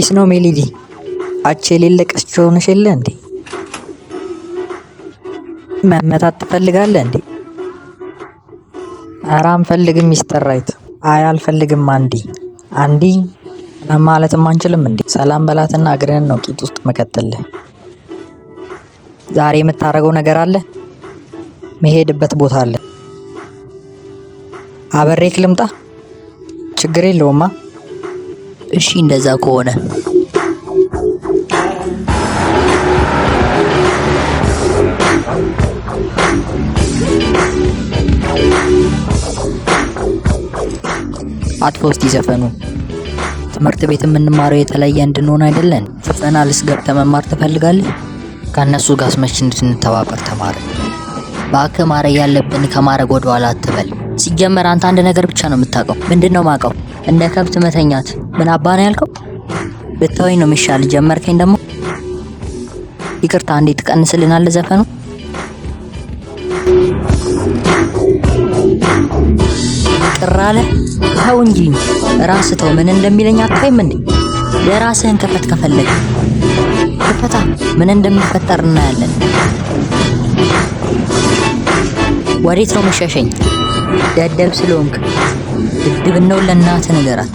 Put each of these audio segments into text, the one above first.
ፒስ ነው ሜሊዲ። አቼ የሌለቀች ሆነሽ የለ እንዴ? መመታት ትፈልጋለህ እንዴ? ኧረ አንፈልግም ሚስተር ራይት። አይ አልፈልግም አንዲ ማለትም አንችልም እንዴ? ሰላም በላትና እግርህን ነው ቂጥ ውስጥ መከተልህ። ዛሬ የምታደርገው ነገር አለ? መሄድበት ቦታ አለ። አበሬክ ልምጣ? ችግር የለውማ። እሺ እንደዛ ከሆነ አጥፎ እስቲ ዘፈኑ። ትምህርት ቤት የምንማረው የተለየ እንድንሆን አይደለን? ዘፈና ልስገብተህ መማር ትፈልጋለህ? ከእነሱ ጋር መች እንድንተባበር ተማረ። በአከ ማረግ ያለብን ከማረግ ወደ ኋላ አትበል። ሲጀመር አንተ አንድ ነገር ብቻ ነው የምታውቀው። ምንድነው ማውቀው? እንደ ከብት መተኛት። ምን አባ ነው ያልከው? ብታወኝ ነው የሚሻል። ጀመርከኝ ደግሞ። ይቅርታ አንዴ ትቀንስልናለህ ዘፈኑ? ቅር አለ? ተው እንጂ ራስህ ተው። ምን እንደሚለኝ አታይም እንዴ? የራስህን ክፈት ከፈለግ ክፈታ። ምን እንደሚፈጠር እናያለን። ወዴት ነው መሸሸኝ? ደደብ ስለሆንክ ድድብናው ለእናትህ ንገራት።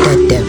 ደደብ